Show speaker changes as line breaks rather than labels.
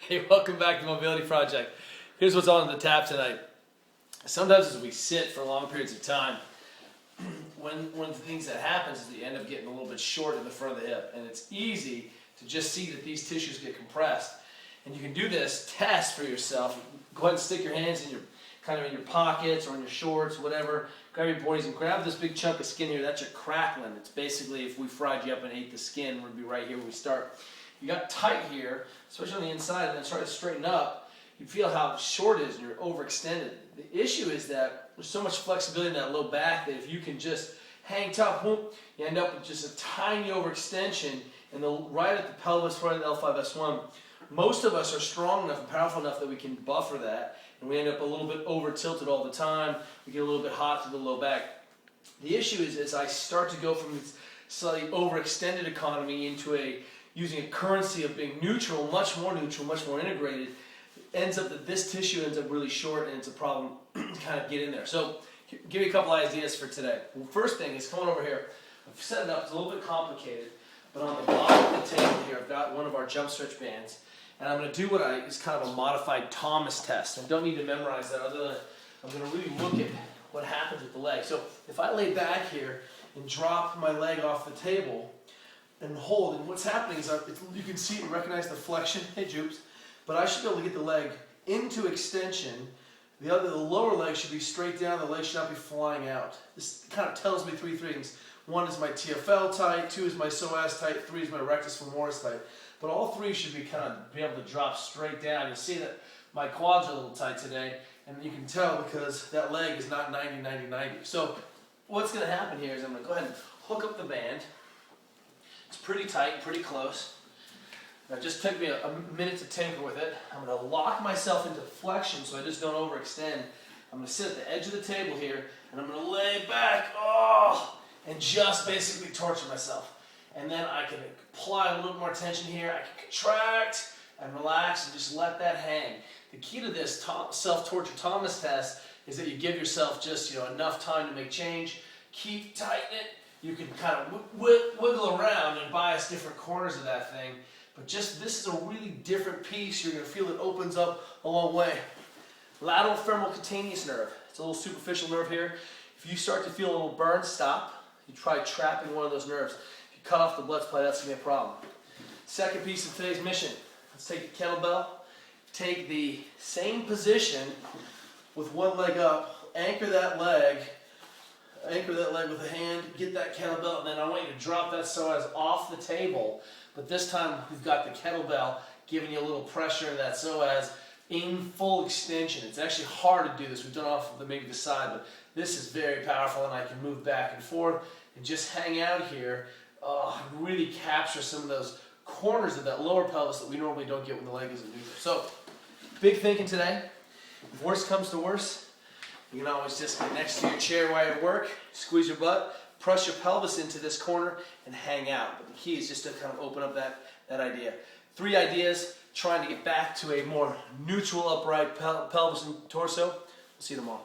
Hey, welcome back to Mobility Project. Here's what's on the tap tonight. Sometimes as we sit for long periods of time, one of the things that happens is that you end up getting a little bit short in the front of the hip, and it's easy to just see that these tissues get compressed. And you can do this test for yourself. Go ahead and stick your hands in your in your pockets or in your shorts, whatever. Grab your boardies and grab this big chunk of skin here. That's your cracklin. It's basically if we fried you up and ate the skin, we'd be right here where we start. You got tight here, especially on the inside, and then start to straighten up. You feel how short it is and you're overextended. The issue is that there's so much flexibility in that low back that if you can just hang tough, you end up with just a tiny overextension and right at the pelvis, right at the L5-S1. Most of us are strong enough and powerful enough that we can buffer that, and we end up a little bit over tilted all the time. We get a little bit hot to the low back. The issue is as I start to go from this slightly overextended economy into using a currency of being neutral, much more integrated, ends up that this tissue ends up really short, and it's a problem to kind of get in there. So, give you a couple ideas for today. Well, first thing is, come on over here. I've set it up. It's a little bit complicated, but on the bottom of the table here, I've got one of our jump stretch bands, and I'm going to do what is kind of a modified Thomas test. I don't need to memorize that, other than I'm going to really look at what happens with the leg. So, if I lay back here and drop my leg off the table and hold, and what's happening is you can see and recognize the flexion. Hey, Jupes. But I should be able to get the leg into extension. The lower leg should be straight down. The leg should not be flying out. This kind of tells me three things. One is my TFL tight. Two is my PSOAS tight. Three is my rectus femoris tight. But all three should be able to drop straight down. You'll see that my quads are a little tight today, and you can tell because that leg is not 90, 90, 90. So what's going to happen here is I'm going to go ahead and hook up the band. It's pretty tight, pretty close. Now, it just took me a minute to tinker with it. I'm going to lock myself into flexion so I just don't overextend. I'm going to sit at the edge of the table here, and I'm going to lay back, and just basically torture myself. And then I can apply a little more tension here. I can contract and relax and just let that hang. The key to this self-torture Thomas test is that you give yourself just enough time to make change. Keep tightening it. You can kind of wiggle around and bias different corners of that thing. But this is a really different piece. You're going to feel it opens up a long way. Lateral femoral cutaneous nerve. It's a little superficial nerve here. If you start to feel a little burn, stop. You try trapping one of those nerves. If you cut off the blood supply, that's going to be a problem. Second piece of today's mission. Let's take the kettlebell. Take the same position with one leg up. Anchor that leg with a hand. Get that kettlebell, and then I want you to drop that psoas off the table. But this time, we've got the kettlebell giving you a little pressure in that psoas in full extension. It's actually hard to do this. We've done off maybe the side, but this is very powerful, and I can move back and forth and just hang out here, really capture some of those corners of that lower pelvis that we normally don't get when the leg isn't neutral. So, big thinking today. If worse comes to worse, you can always just get next to your chair while you work, squeeze your butt, press your pelvis into this corner, and hang out. But the key is just to kind of open up that idea. 3 ideas, trying to get back to a more neutral upright pelvis and torso. We'll see you tomorrow.